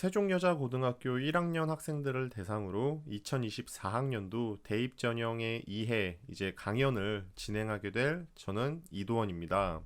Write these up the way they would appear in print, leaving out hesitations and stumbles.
세종여자고등학교 1학년 학생들을 대상으로 2024학년도 대입전형의 2회 이제 강연을 진행하게 될 저는 이도원입니다.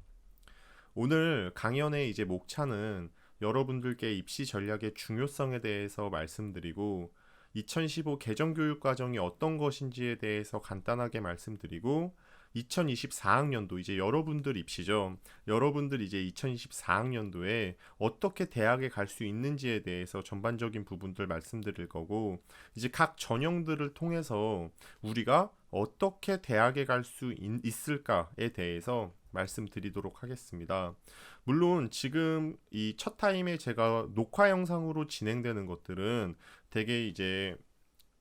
오늘 강연의 이제 목차는 여러분들께 입시 전략의 중요성에 대해서 말씀드리고 2015 개정교육과정이 어떤 것인지에 대해서 간단하게 말씀드리고 2024학년도 이제 여러분들 입시죠. 여러분들 이제 2024학년도에 어떻게 대학에 갈 수 있는지에 대해서 전반적인 부분들 말씀드릴 거고 이제 각 전형들을 통해서 우리가 어떻게 대학에 갈 수 있을까에 대해서 말씀드리도록 하겠습니다. 물론 지금 이 첫 타임에 제가 녹화 영상으로 진행되는 것들은 되게 이제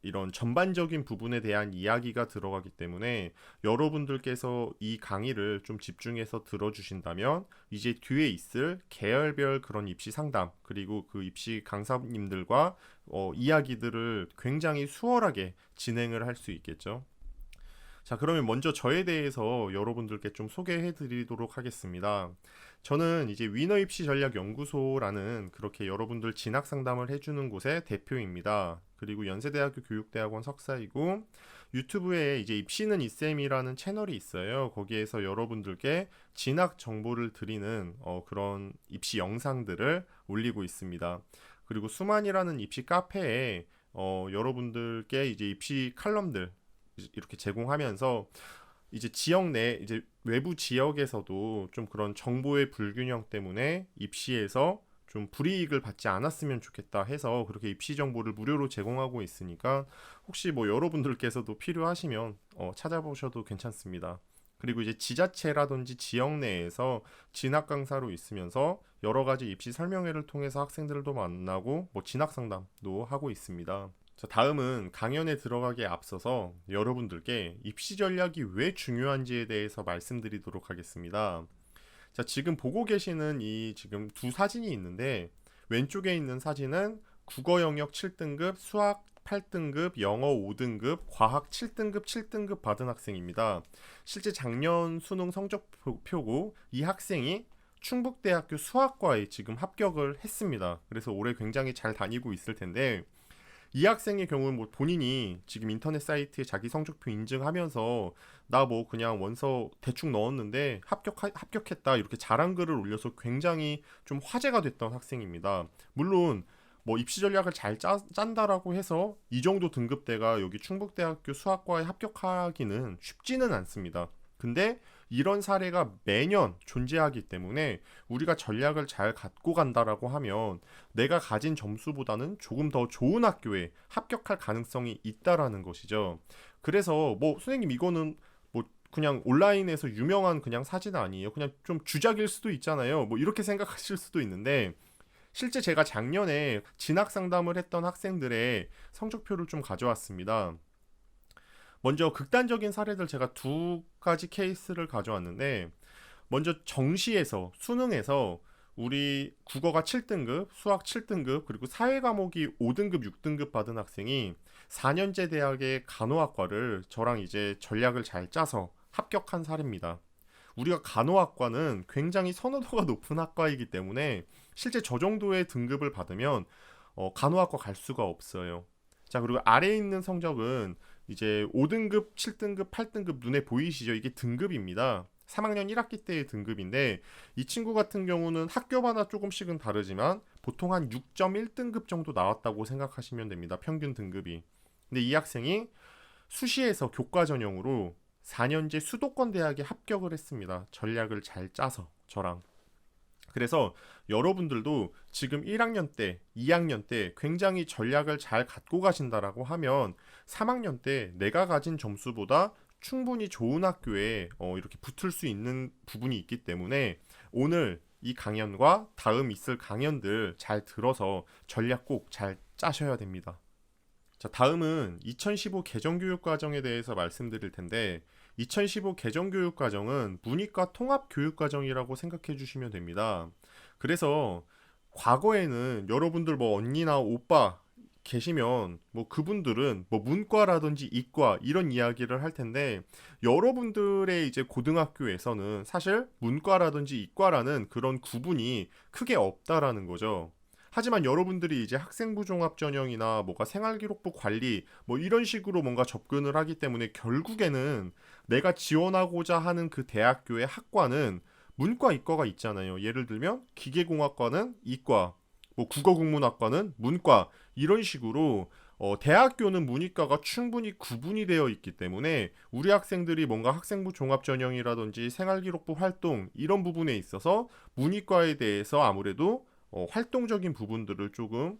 이런 전반적인 부분에 대한 이야기가 들어가기 때문에 여러분들께서 이 강의를 좀 집중해서 들어주신다면 이제 뒤에 있을 계열별 그런 입시 상담 그리고 그 입시 강사님들과 이야기들을 굉장히 수월하게 진행을 할 수 있겠죠. 자, 그러면 먼저 저에 대해서 여러분들께 좀 소개해 드리도록 하겠습니다. 저는 이제 위너 입시 전략 연구소라는 그렇게 여러분들 진학 상담을 해주는 곳의 대표입니다. 그리고 연세대학교 교육대학원 석사이고 유튜브에 이제 입시는 이쌤이라는 채널이 있어요. 거기에서 여러분들께 진학 정보를 드리는 그런 입시 영상들을 올리고 있습니다. 그리고 수만이라는 입시 카페에 여러분들께 이제 입시 칼럼들 이렇게 제공하면서 이제 지역 내 이제 외부 지역에서도 좀 그런 정보의 불균형 때문에 입시에서 좀 불이익을 받지 않았으면 좋겠다 해서 그렇게 입시 정보를 무료로 제공하고 있으니까 혹시 뭐 여러분들께서도 필요하시면 찾아보셔도 괜찮습니다. 그리고 이제 지자체라든지 지역 내에서 진학 강사로 있으면서 여러 가지 입시 설명회를 통해서 학생들도 만나고 뭐 진학 상담도 하고 있습니다. 자, 다음은 강연에 들어가기에 앞서서 여러분들께 입시 전략이 왜 중요한지에 대해서 말씀드리도록 하겠습니다. 자, 지금 보고 계시는 이 지금 두 사진이 있는데 왼쪽에 있는 사진은 국어 영역 7등급, 수학 8등급, 영어 5등급, 과학 7등급, 7등급 받은 학생입니다. 실제 작년 수능 성적표고 이 학생이 충북대학교 수학과에 지금 합격을 했습니다. 그래서 올해 굉장히 잘 다니고 있을 텐데 이 학생의 경우는 뭐 본인이 지금 인터넷 사이트에 자기 성적표 인증하면서 나 뭐 그냥 원서 대충 넣었는데 합격했다 이렇게 자랑 글을 올려서 굉장히 좀 화제가 됐던 학생입니다. 물론 뭐 입시 전략을 잘 짠다라고 해서 이 정도 등급대가 여기 충북대학교 수학과에 합격하기는 쉽지는 않습니다. 근데 이런 사례가 매년 존재하기 때문에 우리가 전략을 잘 갖고 간다라고 하면 내가 가진 점수보다는 조금 더 좋은 학교에 합격할 가능성이 있다라는 것이죠. 그래서 뭐 선생님 이거는 뭐 그냥 온라인에서 유명한 그냥 사진 아니에요. 그냥 좀 주작일 수도 있잖아요. 뭐 이렇게 생각하실 수도 있는데 실제 제가 작년에 진학 상담을 했던 학생들의 성적표를 좀 가져왔습니다. 먼저 극단적인 사례들 제가 두 가지 케이스를 가져왔는데 먼저 정시에서 수능에서 우리 국어가 7등급, 수학 7등급, 그리고 사회 과목이 5등급, 6등급 받은 학생이 4년제 대학의 간호학과를 저랑 이제 전략을 잘 짜서 합격한 사례입니다. 우리가 간호학과는 굉장히 선호도가 높은 학과이기 때문에 실제 저 정도의 등급을 받으면 간호학과 갈 수가 없어요. 자, 그리고 아래에 있는 성적은 이제 5등급, 7등급, 8등급 눈에 보이시죠? 이게 등급입니다. 3학년 1학기 때의 등급인데 이 친구 같은 경우는 학교마다 조금씩은 다르지만 보통 한 6.1등급 정도 나왔다고 생각하시면 됩니다. 평균 등급이. 근데 이 학생이 수시에서 교과 전형으로 4년제 수도권 대학에 합격을 했습니다. 전략을 잘 짜서 저랑. 그래서 여러분들도 지금 1학년 때, 2학년 때 굉장히 전략을 잘 갖고 가신다라고 하면 3학년 때 내가 가진 점수보다 충분히 좋은 학교에 이렇게 붙을 수 있는 부분이 있기 때문에 오늘 이 강연과 다음 있을 강연들 잘 들어서 전략 꼭 잘 짜셔야 됩니다. 자, 다음은 2015 개정교육과정에 대해서 말씀드릴 텐데 2015 개정교육과정은 문이과 통합교육과정이라고 생각해 주시면 됩니다. 그래서 과거에는 여러분들 뭐 언니나 오빠 계시면 뭐 그분들은 뭐 문과라든지 이과 이런 이야기를 할 텐데 여러분들의 이제 고등학교에서는 사실 문과라든지 이과라는 그런 구분이 크게 없다라는 거죠. 하지만 여러분들이 이제 학생부 종합 전형이나 뭐가 생활기록부 관리 뭐 이런 식으로 뭔가 접근을 하기 때문에 결국에는 내가 지원하고자 하는 그 대학교의 학과는 문과 이과가 있잖아요. 예를 들면 기계공학과는 이과, 뭐 국어국문학과는 문과 이런 식으로 대학교는 문이과가 충분히 구분이 되어 있기 때문에 우리 학생들이 뭔가 학생부 종합전형이라든지 생활기록부 활동 이런 부분에 있어서 문이과에 대해서 아무래도 활동적인 부분들을 조금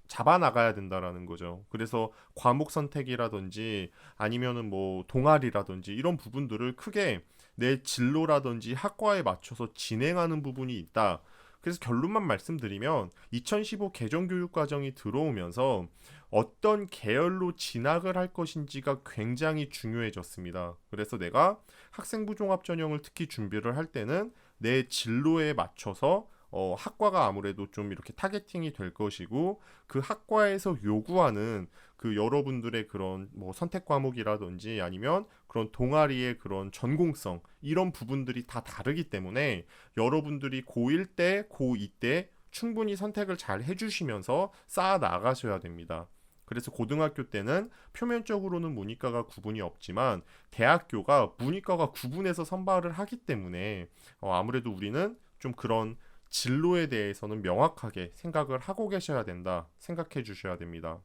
잡아 나가야 된다라는 거죠. 그래서 과목 선택이라든지 아니면은 뭐 동아리라든지 이런 부분들을 크게 내 진로라든지 학과에 맞춰서 진행하는 부분이 있다. 그래서 결론만 말씀드리면 2015 개정교육과정이 들어오면서 어떤 계열로 진학을 할 것인지가 굉장히 중요해졌습니다. 그래서 내가 학생부 종합전형을 특히 준비를 할 때는 내 진로에 맞춰서 학과가 아무래도 좀 이렇게 타겟팅이 될 것이고 그 학과에서 요구하는 그 여러분들의 그런 뭐 선택 과목이라든지 아니면 그런 동아리의 그런 전공성 이런 부분들이 다 다르기 때문에 여러분들이 고1 때, 고2 때 충분히 선택을 잘 해주시면서 쌓아 나가셔야 됩니다. 그래서 고등학교 때는 표면적으로는 문이과가 구분이 없지만 대학교가 문이과가 구분해서 선발을 하기 때문에 아무래도 우리는 좀 그런 진로에 대해서는 명확하게 생각을 하고 계셔야 된다 생각해 주셔야 됩니다.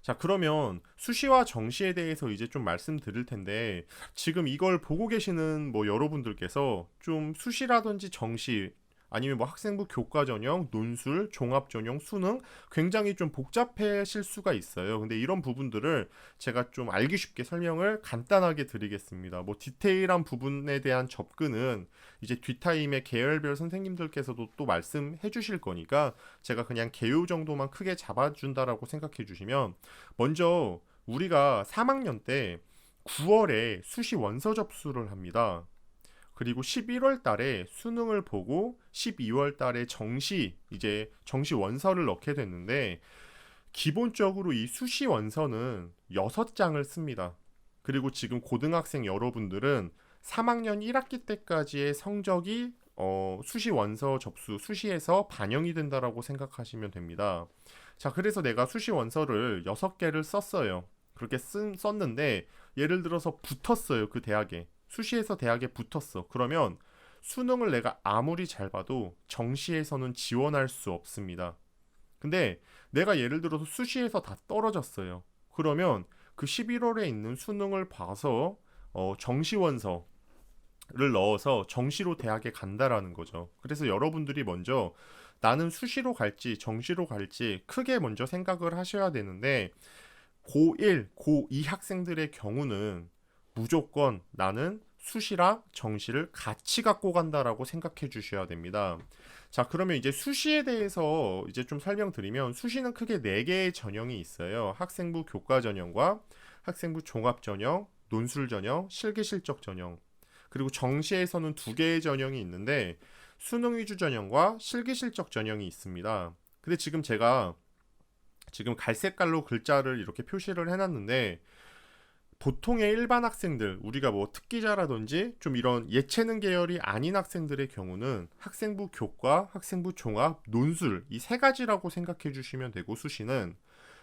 자, 그러면 수시와 정시에 대해서 이제 좀 말씀드릴 텐데 지금 이걸 보고 계시는 뭐 여러분들께서 좀 수시라든지 정시 아니면 뭐 학생부 교과 전형, 논술, 종합 전형, 수능 굉장히 좀 복잡해질 수가 있어요. 근데 이런 부분들을 제가 좀 알기 쉽게 설명을 간단하게 드리겠습니다. 뭐 디테일한 부분에 대한 접근은 이제 뒷타임에 계열별 선생님들께서도 또 말씀해 주실 거니까 제가 그냥 개요 정도만 크게 잡아준다라고 생각해 주시면 먼저 우리가 3학년 때 9월에 수시 원서 접수를 합니다. 그리고 11월 달에 수능을 보고 12월 달에 이제 정시 원서를 넣게 됐는데 기본적으로 이 수시 원서는 6장을 씁니다. 그리고 지금 고등학생 여러분들은 3학년 1학기 때까지의 성적이 수시 원서 접수, 수시에서 반영이 된다라고 생각하시면 됩니다. 자, 그래서 내가 수시 원서를 6개를 썼어요. 그렇게 썼는데 예를 들어서 붙었어요. 그 대학에. 수시에서 대학에 붙었어. 그러면 수능을 내가 아무리 잘 봐도 정시에서는 지원할 수 없습니다. 근데 내가 예를 들어서 수시에서 다 떨어졌어요. 그러면 그 11월에 있는 수능을 봐서 정시 원서를 넣어서 정시로 대학에 간다라는 거죠. 그래서 여러분들이 먼저 나는 수시로 갈지 정시로 갈지 크게 먼저 생각을 하셔야 되는데 고1, 고2 학생들의 경우는 무조건 나는 수시랑 정시를 같이 갖고 간다라고 생각해 주셔야 됩니다. 자, 그러면 이제 수시에 대해서 이제 좀 설명드리면 수시는 크게 4개의 전형이 있어요. 학생부 교과 전형과 학생부 종합 전형, 논술 전형, 실기 실적 전형. 그리고 정시에서는 2개의 전형이 있는데 수능 위주 전형과 실기 실적 전형이 있습니다. 근데 제가 지금 갈색깔로 글자를 이렇게 표시를 해놨는데 보통의 일반 학생들, 우리가 뭐 특기자라든지 좀 이런 예체능 계열이 아닌 학생들의 경우는 학생부 교과, 학생부 종합, 논술 이 3가지라고 생각해 주시면 되고 수시는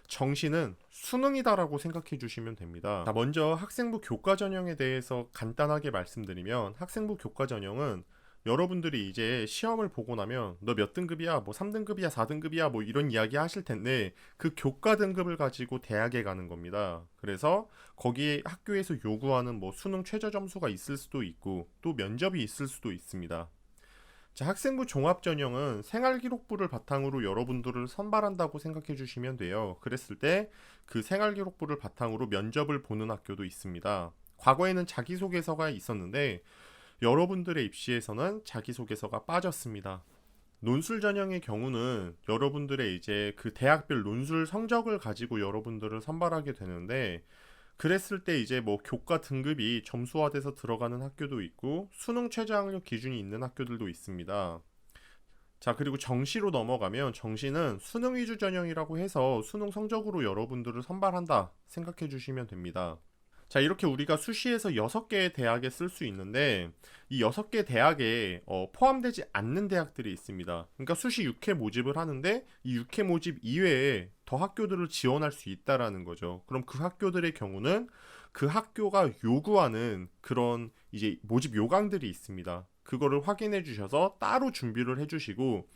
정시는 수능이다라고 생각해 주시면 됩니다. 자, 먼저 학생부 교과 전형에 대해서 간단하게 말씀드리면 학생부 교과 전형은 여러분들이 이제 시험을 보고 나면 너 몇 등급이야? 뭐 3등급이야? 4등급이야? 뭐 이런 이야기 하실 텐데 그 교과 등급을 가지고 대학에 가는 겁니다. 그래서 거기에 학교에서 요구하는 뭐 수능 최저 점수가 있을 수도 있고 또 면접이 있을 수도 있습니다. 자, 학생부 종합 전형은 생활기록부를 바탕으로 여러분들을 선발한다고 생각해 주시면 돼요. 그랬을 때 그 생활기록부를 바탕으로 면접을 보는 학교도 있습니다. 과거에는 자기소개서가 있었는데 여러분들의 입시에서는 자기소개서가 빠졌습니다. 논술 전형의 경우는 여러분들의 이제 그 대학별 논술 성적을 가지고 여러분들을 선발하게 되는데 그랬을 때 이제 뭐 교과 등급이 점수화돼서 들어가는 학교도 있고 수능 최저학력 기준이 있는 학교들도 있습니다. 자, 그리고 정시로 넘어가면 정시는 수능 위주 전형이라고 해서 수능 성적으로 여러분들을 선발한다 생각해 주시면 됩니다. 자, 이렇게 우리가 수시에서 6개의 대학에 쓸 수 있는데 이 6개 대학에 포함되지 않는 대학들이 있습니다. 그러니까 수시 6회 모집을 하는데 이 6회 모집 이외에 더 학교들을 지원할 수 있다라는 거죠. 그럼 그 학교들의 경우는 그 학교가 요구하는 그런 이제 모집 요강들이 있습니다. 그거를 확인해 주셔서 따로 준비를 해 주시고,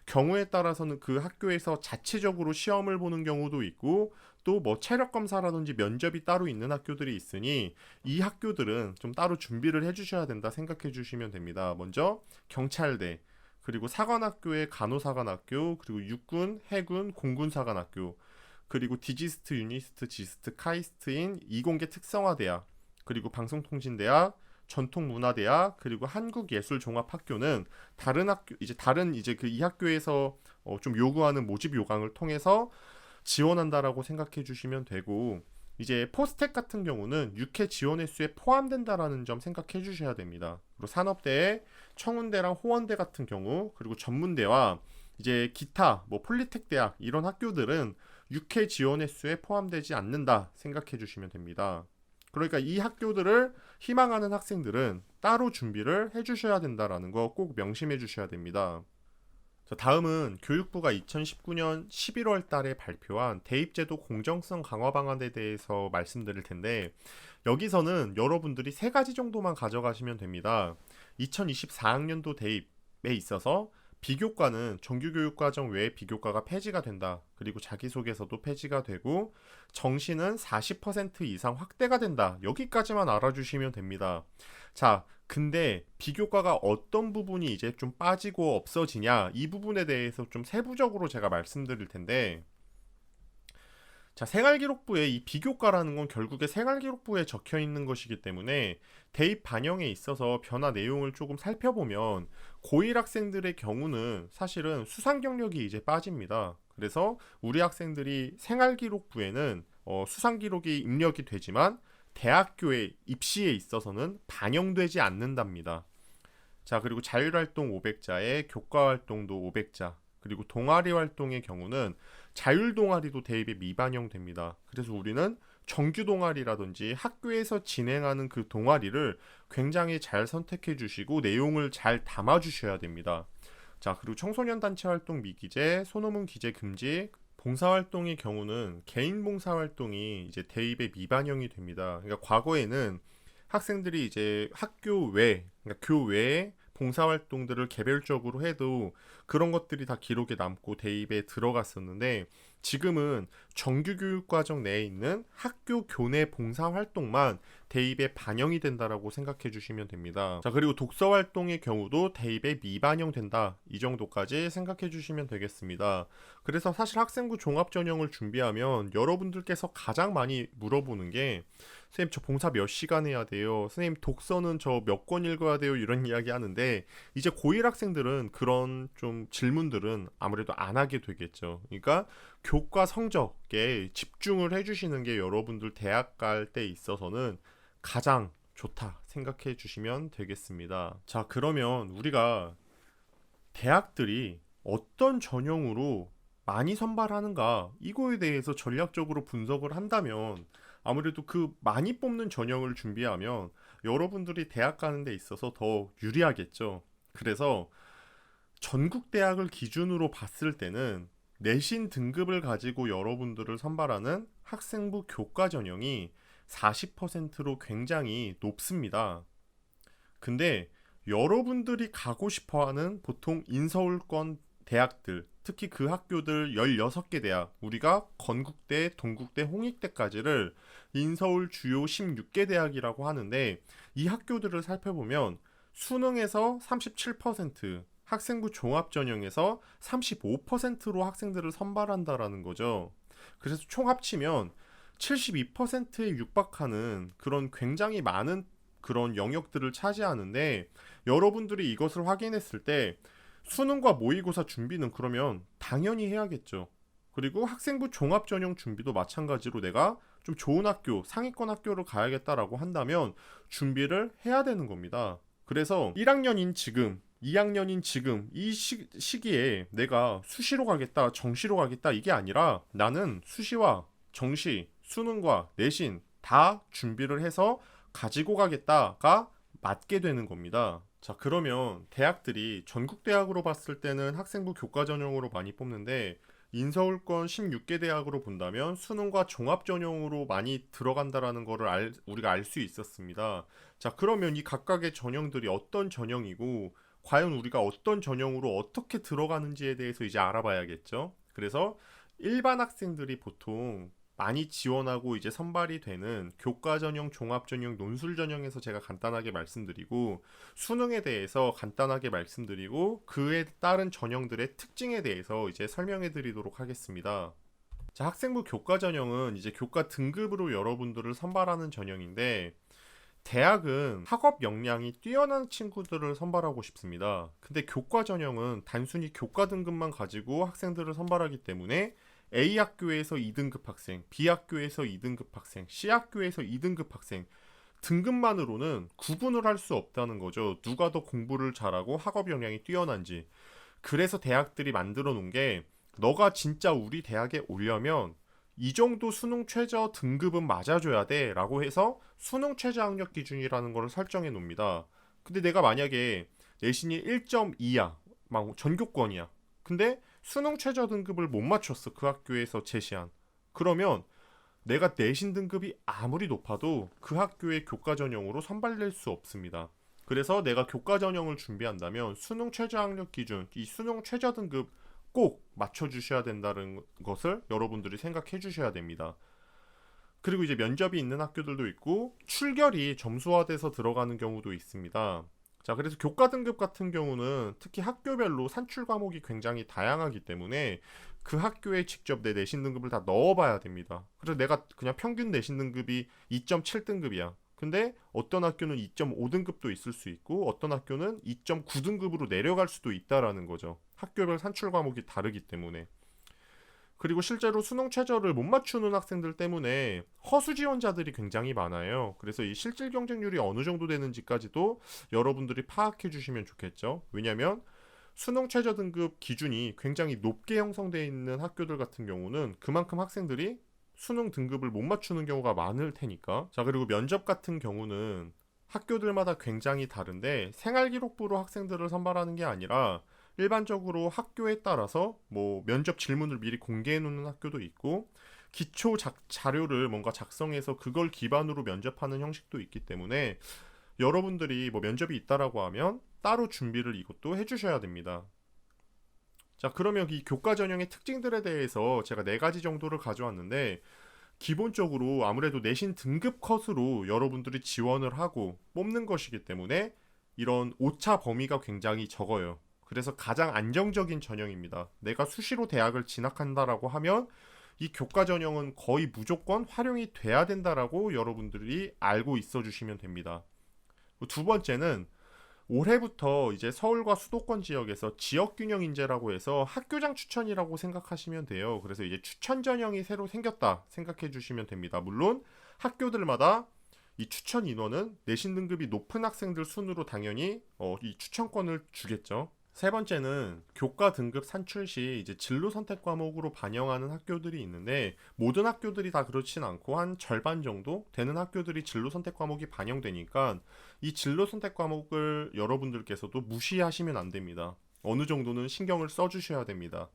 경우에 따라서는 그 학교에서 자체적으로 시험을 보는 경우도 있고, 또 뭐 체력 검사라든지 면접이 따로 있는 학교들이 있으니 이 학교들은 좀 따로 준비를 해 주셔야 된다 생각해 주시면 됩니다. 먼저 경찰대, 그리고 사관학교의 간호사관학교, 그리고 육군, 해군, 공군사관학교, 그리고 디지스트, 유니스트, 지스트, 카이스트인 이공계 특성화대학, 그리고 방송통신대학, 전통문화대학, 그리고 한국예술종합학교는 다른 학교, 이제 다른 이제 그 이 학교에서 좀 요구하는 모집 요강을 통해서 지원한다라고 생각해 주시면 되고, 이제 포스텍 같은 경우는 6회 지원 횟수에 포함된다라는 점 생각해 주셔야 됩니다. 그리고 산업대에 청운대랑 호원대 같은 경우, 그리고 전문대와 이제 기타 뭐 폴리텍 대학 이런 학교들은 6회 지원 횟수에 포함되지 않는다 생각해 주시면 됩니다. 그러니까 이 학교들을 희망하는 학생들은 따로 준비를 해 주셔야 된다라는 거 꼭 명심해 주셔야 됩니다. 자, 다음은 교육부가 2019년 11월 달에 발표한 대입제도 공정성 강화 방안에 대해서 말씀드릴 텐데, 여기서는 여러분들이 3가지 정도만 가져가시면 됩니다. 2024학년도 대입에 있어서 비교과는 정규교육과정 외에 비교과가 폐지가 된다. 그리고 자기소개서도 폐지가 되고, 정시는 40% 이상 확대가 된다. 여기까지만 알아주시면 됩니다. 자, 근데 비교과가 어떤 부분이 이제 좀 빠지고 없어지냐, 이 부분에 대해서 좀 세부적으로 제가 말씀드릴 텐데, 자, 생활기록부에 이 비교과라는 건 결국에 생활기록부에 적혀 있는 것이기 때문에 대입 반영에 있어서 변화 내용을 조금 살펴보면 고1 학생들의 경우는 사실은 수상 경력이 이제 빠집니다. 그래서 우리 학생들이 생활기록부에는 수상 기록이 입력이 되지만 대학교의 입시에 있어서는 반영되지 않는답니다. 자, 그리고 자율활동 500자에 교과활동도 500자, 그리고 동아리 활동의 경우는 자율 동아리도 대입에 미반영됩니다. 그래서 우리는 정규 동아리라든지 학교에서 진행하는 그 동아리를 굉장히 잘 선택해 주시고 내용을 잘 담아 주셔야 됩니다. 자, 그리고 청소년 단체 활동 미기재, 소노문 기재 금지, 봉사활동의 경우는 개인 봉사활동이 이제 대입에 미반영이 됩니다. 그러니까 과거에는 학생들이 이제 학교 외, 그러니까 교외에 봉사활동들을 개별적으로 해도 그런 것들이 다 기록에 남고 대입에 들어갔었는데, 지금은 정규교육과정 내에 있는 학교 교내 봉사활동만 대입에 반영이 된다라고 생각해 주시면 됩니다. 자, 그리고 독서활동의 경우도 대입에 미반영된다. 이 정도까지 생각해 주시면 되겠습니다. 그래서 사실 학생부 종합전형을 준비하면 여러분들께서 가장 많이 물어보는 게, 선생님 저 봉사 몇 시간 해야 돼요? 선생님 독서는 저 몇 권 읽어야 돼요? 이런 이야기 하는데, 이제 고1 학생들은 그런 좀 질문들은 아무래도 안 하게 되겠죠. 그러니까 교과 성적에 집중을 해주시는 게 여러분들 대학 갈 때 있어서는 가장 좋다 생각해 주시면 되겠습니다. 자, 그러면 우리가 대학들이 어떤 전형으로 많이 선발하는가, 이거에 대해서 전략적으로 분석을 한다면 아무래도 그 많이 뽑는 전형을 준비하면 여러분들이 대학 가는 데 있어서 더 유리하겠죠. 그래서 전국 대학을 기준으로 봤을 때는 내신 등급을 가지고 여러분들을 선발하는 학생부 교과 전형이 40%로 굉장히 높습니다. 근데 여러분들이 가고 싶어하는 보통 인서울권 대학들, 특히 그 학교들 16개 대학, 우리가 건국대, 동국대, 홍익대까지를 인서울 주요 16개 대학이라고 하는데, 이 학교들을 살펴보면 수능에서 37%, 학생부 종합전형에서 35%로 학생들을 선발한다라는 거죠. 그래서 총 합치면 72%에 육박하는 그런 굉장히 많은 그런 영역들을 차지하는데, 여러분들이 이것을 확인했을 때 수능과 모의고사 준비는 그러면 당연히 해야겠죠. 그리고 학생부 종합전형 준비도 마찬가지로 내가 좀 좋은 학교, 상위권 학교를 가야겠다라고 한다면 준비를 해야 되는 겁니다. 그래서 1학년인 지금, 2학년인 지금 이 시기에 내가 수시로 가겠다, 정시로 가겠다, 이게 아니라 나는 수시와 정시, 수능과 내신 다 준비를 해서 가지고 가겠다가 맞게 되는 겁니다. 자, 그러면 대학들이 전국 대학으로 봤을 때는 학생부 교과 전형으로 많이 뽑는데 인서울권 16개 대학으로 본다면 수능과 종합 전형으로 많이 들어간다라는 거를 우리가 알 수 있었습니다. 자, 그러면 이 각각의 전형들이 어떤 전형이고 과연 우리가 어떤 전형으로 어떻게 들어가는지에 대해서 이제 알아봐야겠죠. 그래서 일반 학생들이 보통 많이 지원하고 이제 선발이 되는 교과 전형, 종합 전형, 논술 전형에서 제가 간단하게 말씀드리고 수능에 대해서 간단하게 말씀드리고 그에 따른 전형들의 특징에 대해서 이제 설명해 드리도록 하겠습니다. 자, 학생부 교과 전형은 이제 교과 등급으로 여러분들을 선발하는 전형인데 대학은 학업 역량이 뛰어난 친구들을 선발하고 싶습니다. 근데 교과 전형은 단순히 교과 등급만 가지고 학생들을 선발하기 때문에 A 학교에서 2등급 학생, B 학교에서 2등급 학생, C 학교에서 2등급 학생 등급만으로는 구분을 할 수 없다는 거죠. 누가 더 공부를 잘하고 학업 역량이 뛰어난지. 그래서 대학들이 만들어 놓은 게 너가 진짜 우리 대학에 오려면 이 정도 수능 최저 등급은 맞아줘야 돼 라고 해서 수능 최저 학력 기준이라는 걸 설정해 놓습니다. 근데 내가 만약에 내신이 1.2야 막 전교권이야. 근데 수능 최저 등급을 못 맞췄어. 그 학교에서 제시한. 그러면 내가 내신 등급이 아무리 높아도 그 학교의 교과 전형으로 선발될 수 없습니다. 그래서 내가 교과 전형을 준비한다면 수능 최저 학력 기준, 이 수능 최저 등급 꼭 맞춰주셔야 된다는 것을 여러분들이 생각해 주셔야 됩니다. 그리고 이제 면접이 있는 학교들도 있고 출결이 점수화돼서 들어가는 경우도 있습니다. 자, 그래서 교과 등급 같은 경우는 특히 학교별로 산출 과목이 굉장히 다양하기 때문에 그 학교에 직접 내 내신 등급을 다 넣어봐야 됩니다. 그래서 내가 그냥 평균 내신 등급이 2.7등급이야. 근데 어떤 학교는 2.5등급도 있을 수 있고 어떤 학교는 2.9등급으로 내려갈 수도 있다라는 거죠. 학교별 산출 과목이 다르기 때문에. 그리고 실제로 수능 최저를 못 맞추는 학생들 때문에 허수 지원자들이 굉장히 많아요. 그래서 이 실질 경쟁률이 어느 정도 되는지까지도 여러분들이 파악해 주시면 좋겠죠. 왜냐하면 수능 최저 등급 기준이 굉장히 높게 형성되어 있는 학교들 같은 경우는 그만큼 학생들이 수능 등급을 못 맞추는 경우가 많을 테니까. 자, 그리고 면접 같은 경우는 학교들마다 굉장히 다른데 생활기록부로 학생들을 선발하는 게 아니라 일반적으로 학교에 따라서 뭐 면접 질문을 미리 공개해 놓는 학교도 있고 기초 자료를 뭔가 작성해서 그걸 기반으로 면접하는 형식도 있기 때문에 여러분들이 뭐 면접이 있다라고 하면 따로 준비를 이것도 해주셔야 됩니다. 자, 그러면 이 교과 전형의 특징들에 대해서 제가 4가지 정도를 가져왔는데 기본적으로 아무래도 내신 등급 컷으로 여러분들이 지원을 하고 뽑는 것이기 때문에 이런 오차 범위가 굉장히 적어요. 그래서 가장 안정적인 전형입니다. 내가 수시로 대학을 진학한다라고 하면 이 교과 전형은 거의 무조건 활용이 돼야 된다라고 여러분들이 알고 있어 주시면 됩니다. 두 번째는 올해부터 이제 서울과 수도권 지역에서 지역균형 인재라고 해서 학교장 추천이라고 생각하시면 돼요. 그래서 이제 추천 전형이 새로 생겼다 생각해 주시면 됩니다. 물론 학교들마다 이 추천 인원은 내신 등급이 높은 학생들 순으로 당연히 이 추천권을 주겠죠. 세 번째는 교과 등급 산출 시 이제 진로 선택 과목으로 반영하는 학교들이 있는데 모든 학교들이 다 그렇진 않고 한 절반 정도 되는 학교들이 진로 선택 과목이 반영되니까 이 진로 선택 과목을 여러분들께서도 무시하시면 안 됩니다. 어느 정도는 신경을 써주셔야 됩니다.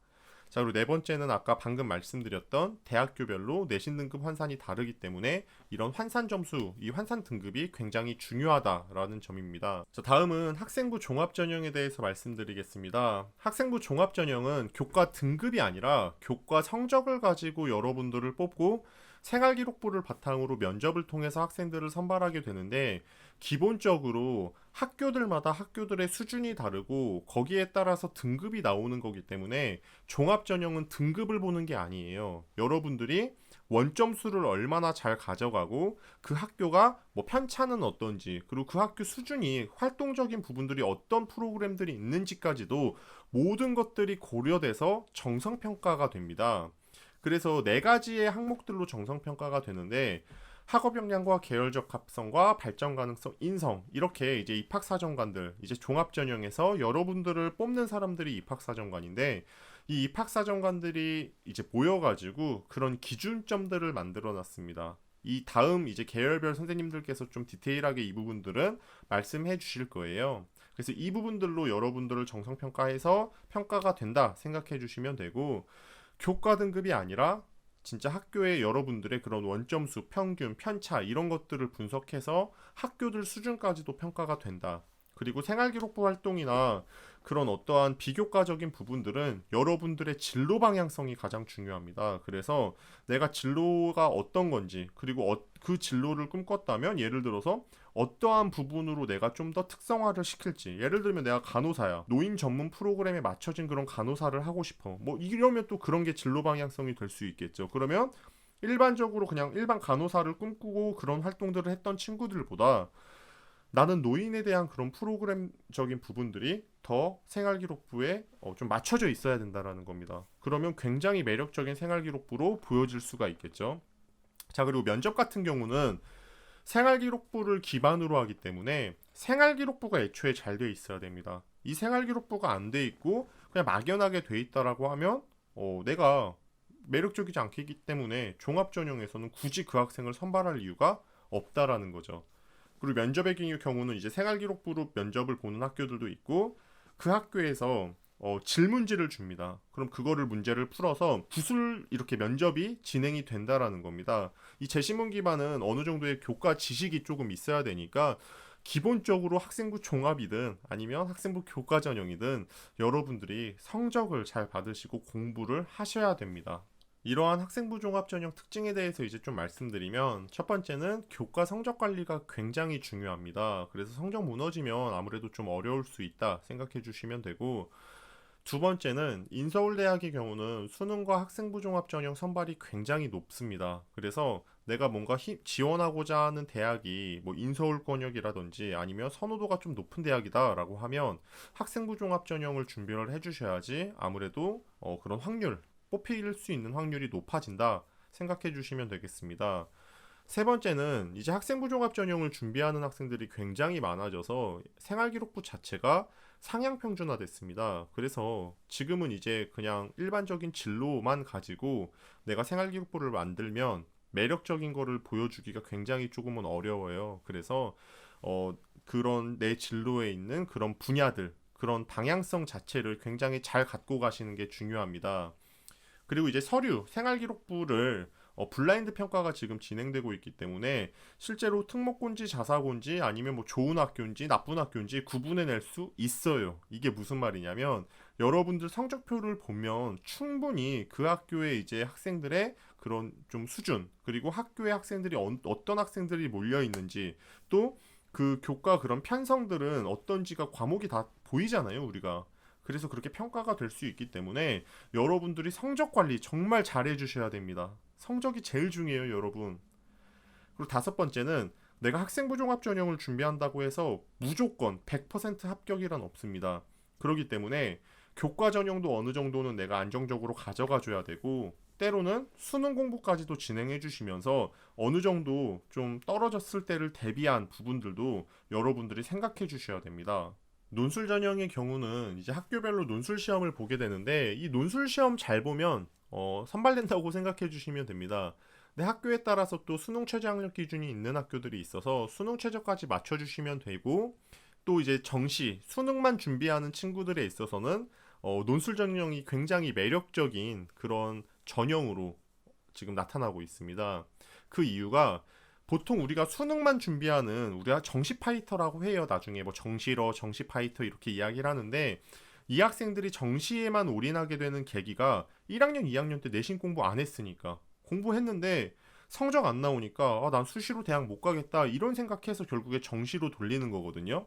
자, 그리고 네 번째는 아까 방금 말씀드렸던 대학교별로 내신 등급 환산이 다르기 때문에 이런 환산 점수, 이 환산 등급이 굉장히 중요하다라는 점입니다. 자, 다음은 학생부 종합전형에 대해서 말씀드리겠습니다. 학생부 종합전형은 교과 등급이 아니라 교과 성적을 가지고 여러분들을 뽑고 생활기록부를 바탕으로 면접을 통해서 학생들을 선발하게 되는데 기본적으로 학교들마다 학교들의 수준이 다르고 거기에 따라서 등급이 나오는 거기 때문에 종합전형은 등급을 보는 게 아니에요. 여러분들이 원점수를 얼마나 잘 가져가고 그 학교가 뭐 편차는 어떤지 그리고 그 학교 수준이 활동적인 부분들이 어떤 프로그램들이 있는지까지도 모든 것들이 고려돼서 정성평가가 됩니다. 그래서 4가지의 항목들로 정성평가가 되는데 학업 역량과 계열적 합성과 발전 가능성, 인성 이렇게 이제 입학사정관들 이제 종합전형에서 여러분들을 뽑는 사람들이 입학사정관인데 이 입학사정관들이 이제 모여가지고 그런 기준점들을 만들어놨습니다. 이 다음 이제 계열별 선생님들께서 좀 디테일하게 이 부분들은 말씀해 주실 거예요. 그래서 이 부분들로 여러분들을 정성평가해서 평가가 된다 생각해 주시면 되고, 교과 등급이 아니라 진짜 학교의 여러분들의 그런 원점수, 평균, 편차 이런 것들을 분석해서 학교들 수준까지도 평가가 된다. 그리고 생활기록부 활동이나 그런 어떠한 비교과적인 부분들은 여러분들의 진로 방향성이 가장 중요합니다. 그래서 내가 진로가 어떤 건지, 그리고 그 진로를 꿈꿨다면 예를 들어서 어떠한 부분으로 내가 좀 더 특성화를 시킬지, 예를 들면 내가 간호사야, 노인 전문 프로그램에 맞춰진 그런 간호사를 하고 싶어, 뭐 이러면 또 그런 게 진로 방향성이 될 수 있겠죠. 그러면 일반적으로 그냥 일반 간호사를 꿈꾸고 그런 활동들을 했던 친구들보다 나는 노인에 대한 그런 프로그램적인 부분들이 더 생활기록부에 좀 맞춰져 있어야 된다라는 겁니다. 그러면 굉장히 매력적인 생활기록부로 보여질 수가 있겠죠. 자, 그리고 면접 같은 경우는 생활기록부를 기반으로 하기 때문에 생활기록부가 애초에 잘 돼 있어야 됩니다. 이 생활기록부가 안 돼 있고 그냥 막연하게 돼 있다라고 하면 내가 매력적이지 않기 때문에 종합전형에서는 굳이 그 학생을 선발할 이유가 없다라는 거죠. 그리고 면접의 경우는 이제 생활기록부로 면접을 보는 학교들도 있고, 그 학교에서 질문지를 줍니다. 그럼 그거를 문제를 풀어서 구술 이렇게 면접이 진행이 된다라는 겁니다. 이 재신문 기반은 어느 정도의 교과 지식이 조금 있어야 되니까 기본적으로 학생부 종합이든 아니면 학생부 교과 전형이든 여러분들이 성적을 잘 받으시고 공부를 하셔야 됩니다. 이러한 학생부 종합 전형 특징에 대해서 이제 좀 말씀드리면, 첫 번째는 교과 성적 관리가 굉장히 중요합니다. 그래서 성적 무너지면 아무래도 좀 어려울 수 있다 생각해 주시면 되고, 두 번째는 인서울대학의 경우는 수능과 학생부 종합 전형 선발이 굉장히 높습니다. 그래서 내가 뭔가 지원하고자 하는 대학이 뭐 인서울권역이라든지 아니면 선호도가 좀 높은 대학이다라고 하면 학생부 종합 전형을 준비를 해주셔야지 아무래도 그런 확률, 뽑힐 수 있는 확률이 높아진다 생각해 주시면 되겠습니다. 세 번째는 이제 학생부 종합 전형을 준비하는 학생들이 굉장히 많아져서 생활기록부 자체가 상향 평준화 됐습니다. 그래서 지금은 이제 그냥 일반적인 진로만 가지고 내가 생활기록부를 만들면 매력적인 거를 보여주기가 굉장히 조금은 어려워요. 그래서 그런 내 진로에 있는 그런 분야들, 그런 방향성 자체를 굉장히 잘 갖고 가시는 게 중요합니다. 그리고 이제 서류, 생활기록부를 블라인드 평가가 지금 진행되고 있기 때문에 실제로 특목고인지 자사고인지 아니면 뭐 좋은 학교인지 나쁜 학교인지 구분해낼 수 있어요. 이게 무슨 말이냐면 여러분들 성적표를 보면 충분히 그 학교의 이제 학생들의 그런 좀 수준, 그리고 학교의 학생들이 어떤 학생들이 몰려 있는지, 또 그 교과 그런 편성들은 어떤지가 과목이 다 보이잖아요, 우리가. 그래서 그렇게 평가가 될 수 있기 때문에 여러분들이 성적 관리 정말 잘 해주셔야 됩니다. 성적이 제일 중요해요, 여러분. 그리고 다섯 번째는 내가 학생부 종합 전형을 준비한다고 해서 무조건 100% 합격이란 없습니다. 그렇기 때문에 교과 전형도 어느 정도는 내가 안정적으로 가져가 줘야 되고, 때로는 수능 공부까지도 진행해 주시면서 어느 정도 좀 떨어졌을 때를 대비한 부분들도 여러분들이 생각해 주셔야 됩니다. 논술 전형의 경우는 이제 학교별로 논술 시험을 보게 되는데, 이 논술 시험 잘 보면 선발된다고 생각해 주시면 됩니다. 근데 학교에 따라서 또 수능 최저 학력 기준이 있는 학교들이 있어서 수능 최저까지 맞춰 주시면 되고, 또 이제 정시 수능만 준비하는 친구들에 있어서는 논술 전형이 굉장히 매력적인 그런 전형으로 지금 나타나고 있습니다. 그 이유가 보통 우리가 수능만 준비하는, 우리가 정시 파이터라고 해요. 나중에 뭐 정시러, 정시 파이터 이렇게 이야기를 하는데, 이 학생들이 정시에만 올인하게 되는 계기가 1학년, 2학년 때 내신 공부 안 했으니까, 공부했는데 성적 안 나오니까 난 수시로 대학 못 가겠다 이런 생각해서 결국에 정시로 돌리는 거거든요.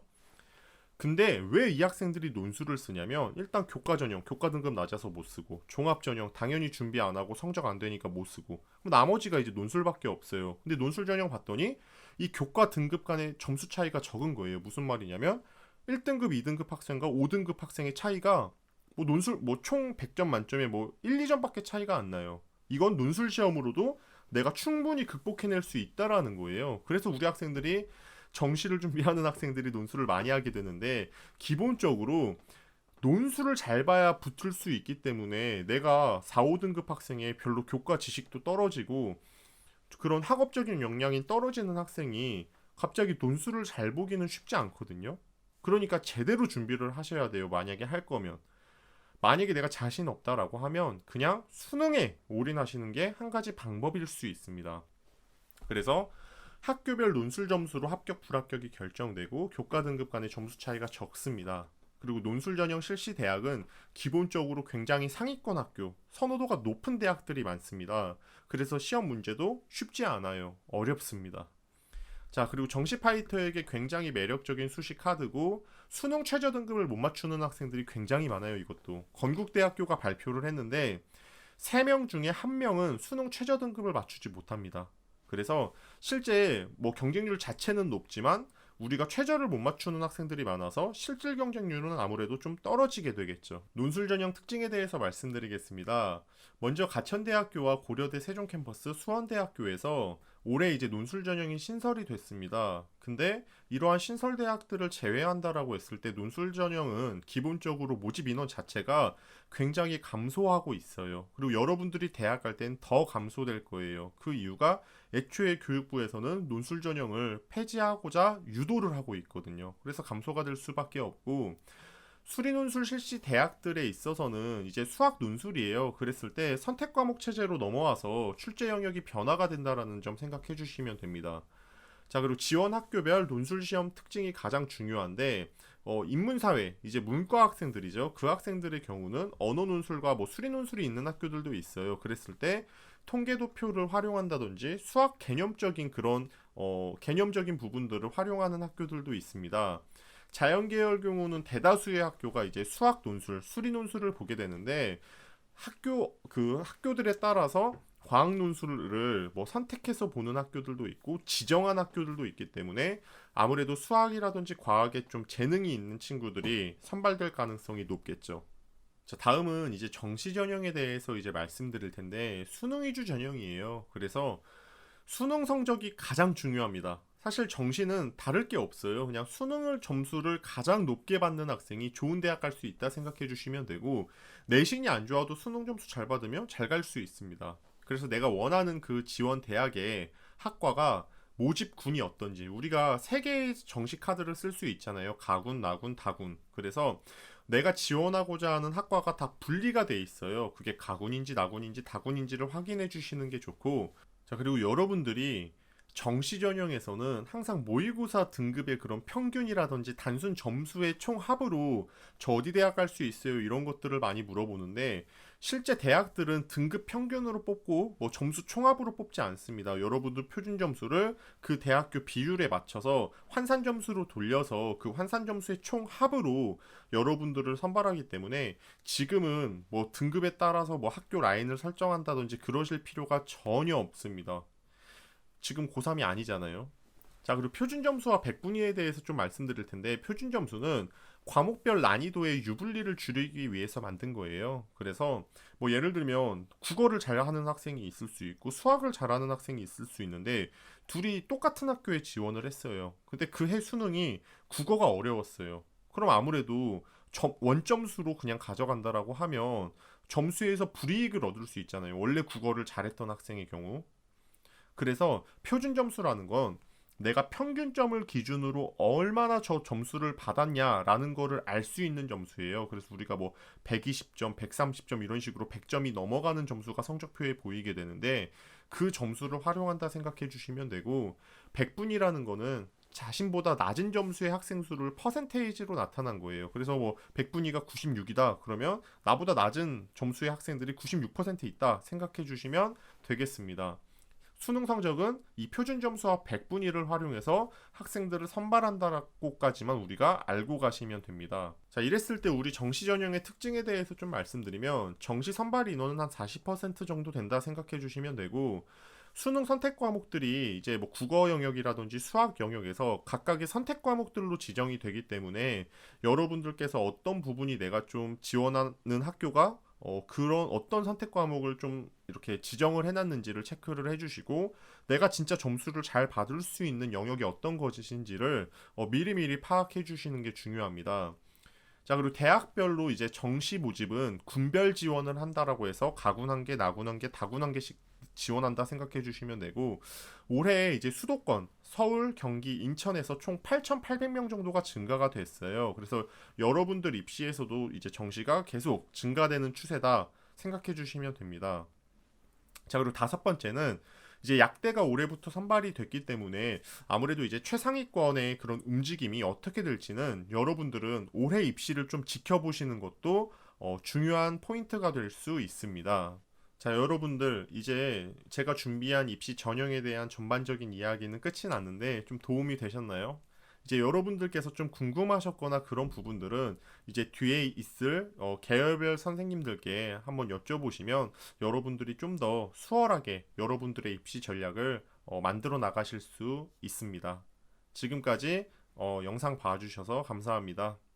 근데 왜 이 학생들이 논술을 쓰냐면, 일단 교과 전형, 교과 등급 낮아서 못 쓰고, 종합 전형 당연히 준비 안 하고 성적 안 되니까 못 쓰고, 나머지가 이제 논술밖에 없어요. 근데 논술 전형 봤더니 이 교과 등급 간의 점수 차이가 적은 거예요. 무슨 말이냐면 1등급, 2등급 학생과 5등급 학생의 차이가 뭐 논술 뭐 총 100점 만점에 뭐 1, 2점밖에 차이가 안 나요. 이건 논술 시험으로도 내가 충분히 극복해낼 수 있다라는 거예요. 그래서 우리 학생들이, 정시를 준비하는 학생들이 논술을 많이 하게 되는데, 기본적으로 논술을 잘 봐야 붙을 수 있기 때문에 내가 4, 5등급 학생의 별로 교과 지식도 떨어지고 그런 학업적인 역량이 떨어지는 학생이 갑자기 논술을 잘 보기는 쉽지 않거든요. 그러니까 제대로 준비를 하셔야 돼요. 만약에 할 거면. 만약에 내가 자신 없다라고 하면 그냥 수능에 올인하시는 게 한 가지 방법일 수 있습니다. 그래서 학교별 논술 점수로 합격 불합격이 결정되고 교과 등급 간의 점수 차이가 적습니다. 그리고 논술 전형 실시 대학은 기본적으로 굉장히 상위권 학교, 선호도가 높은 대학들이 많습니다. 그래서 시험 문제도 쉽지 않아요. 어렵습니다. 자, 그리고 정시 파이터에게 굉장히 매력적인 수시 카드고 수능 최저 등급을 못 맞추는 학생들이 굉장히 많아요. 이것도 건국대학교가 발표를 했는데 3명 중에 1명은 수능 최저 등급을 맞추지 못합니다. 그래서 실제 뭐 경쟁률 자체는 높지만 우리가 최저를 못 맞추는 학생들이 많아서 실질 경쟁률은 아무래도 좀 떨어지게 되겠죠. 논술 전형 특징에 대해서 말씀드리겠습니다. 먼저 가천대학교와 고려대 세종캠퍼스 수원대학교에서 올해 이제 논술 전형이 신설이 됐습니다. 근데 이러한 신설 대학들을 제외한다라고 했을 때 논술 전형은 기본적으로 모집 인원 자체가 굉장히 감소하고 있어요. 그리고 여러분들이 대학 갈 땐 더 감소될 거예요. 그 이유가 애초에 교육부에서는 논술 전형을 폐지하고자 유도를 하고 있거든요. 그래서 감소가 될 수밖에 없고 수리 논술 실시 대학들에 있어서는 이제 수학 논술이에요. 그랬을 때 선택 과목 체제로 넘어와서 출제 영역이 변화가 된다라는 점 생각해 주시면 됩니다. 자, 그리고 지원 학교별 논술 시험 특징이 가장 중요한데 인문사회 이제 문과 학생들이죠. 그 학생들의 경우는 언어 논술과 뭐 수리 논술이 있는 학교들도 있어요. 그랬을 때 통계도표를 활용한다든지 수학 개념적인 그런 개념적인 부분들을 활용하는 학교들도 있습니다. 자연계열 경우는 대다수의 학교가 이제 수학 논술, 수리 논술을 보게 되는데 학교들에 따라서 과학 논술을 뭐 선택해서 보는 학교들도 있고 지정한 학교들도 있기 때문에 아무래도 수학이라든지 과학에 좀 재능이 있는 친구들이 선발될 가능성이 높겠죠. 자, 다음은 이제 정시 전형에 대해서 이제 말씀드릴 텐데 수능 위주 전형이에요. 그래서 수능 성적이 가장 중요합니다. 사실 정시는 다를 게 없어요. 그냥 수능을 점수를 가장 높게 받는 학생이 좋은 대학 갈 수 있다 생각해 주시면 되고 내신이 안 좋아도 수능 점수 잘 받으면 잘 갈 수 있습니다. 그래서 내가 원하는 그 지원 대학의 학과가 모집군이 어떤지 우리가 세 개의 정시 카드를 쓸 수 있잖아요. 가군, 나군, 다군. 그래서 내가 지원하고자 하는 학과가 다 분리가 돼 있어요. 그게 가군인지 나군인지 다군인지를 확인해 주시는 게 좋고 자, 그리고 여러분들이 정시 전형에서는 항상 모의고사 등급의 그런 평균이라든지 단순 점수의 총합으로 저 어디 대학 갈 수 있어요 이런 것들을 많이 물어보는데 실제 대학들은 등급 평균으로 뽑고 뭐 점수 총합으로 뽑지 않습니다. 여러분들 표준 점수를 그 대학교 비율에 맞춰서 환산 점수로 돌려서 그 환산 점수의 총합으로 여러분들을 선발하기 때문에 지금은 뭐 등급에 따라서 뭐 학교 라인을 설정한다든지 그러실 필요가 전혀 없습니다. 지금 고3이 아니잖아요. 자, 그리고 표준 점수와 백분위에 대해서 좀 말씀드릴 텐데 표준 점수는 과목별 난이도의 유불리를 줄이기 위해서 만든 거예요. 그래서 뭐 예를 들면 국어를 잘하는 학생이 있을 수 있고 수학을 잘하는 학생이 있을 수 있는데 둘이 똑같은 학교에 지원을 했어요. 근데 그 해 수능이 국어가 어려웠어요. 그럼 아무래도 원점수로 그냥 가져간다라고 하면 점수에서 불이익을 얻을 수 있잖아요. 원래 국어를 잘했던 학생의 경우. 그래서 표준 점수라는 건 내가 평균점을 기준으로 얼마나 저 점수를 받았냐라는 거를 알 수 있는 점수예요. 그래서 우리가 뭐 120점, 130점 이런 식으로 100점이 넘어가는 점수가 성적표에 보이게 되는데 그 점수를 활용한다 생각해 주시면 되고 백분이라는 거는 자신보다 낮은 점수의 학생 수를 퍼센테이지로 나타난 거예요. 그래서 뭐 100분위가 96이다. 그러면 나보다 낮은 점수의 학생들이 96% 있다 생각해 주시면 되겠습니다. 수능 성적은 이 표준 점수와 백분위를 활용해서 학생들을 선발한다라고까지만 우리가 알고 가시면 됩니다. 자, 이랬을 때 우리 정시 전형의 특징에 대해서 좀 말씀드리면 정시 선발 인원은 한 40% 정도 된다 생각해 주시면 되고 수능 선택 과목들이 이제 뭐 국어 영역이라든지 수학 영역에서 각각의 선택 과목들로 지정이 되기 때문에 여러분들께서 어떤 부분이 내가 좀 지원하는 학교가 그런 어떤 선택 과목을 좀 이렇게 지정을 해놨는지를 체크를 해주시고 내가 진짜 점수를 잘 받을 수 있는 영역이 어떤 것인지를 미리미리 파악해 주시는 게 중요합니다. 자, 그리고 대학별로 이제 정시 모집은 군별 지원을 한다라고 해서 가군 한 개, 나군 한 개, 다군 한 개씩 지원한다 생각해 주시면 되고, 올해 이제 수도권 서울, 경기, 인천에서 총 8,800명 정도가 증가가 됐어요. 그래서 여러분들 입시에서도 이제 정시가 계속 증가되는 추세다 생각해 주시면 됩니다. 자, 그리고 다섯 번째는 이제 약대가 올해부터 선발이 됐기 때문에 아무래도 이제 최상위권의 그런 움직임이 어떻게 될지는 여러분들은 올해 입시를 좀 지켜보시는 것도 중요한 포인트가 될 수 있습니다. 자, 여러분들 이제 제가 준비한 입시 전형에 대한 전반적인 이야기는 끝이 났는데 좀 도움이 되셨나요? 이제 여러분들께서 좀 궁금하셨거나 그런 부분들은 이제 뒤에 있을 계열별 선생님들께 한번 여쭤보시면 여러분들이 좀 더 수월하게 여러분들의 입시 전략을 만들어 나가실 수 있습니다. 지금까지 영상 봐주셔서 감사합니다.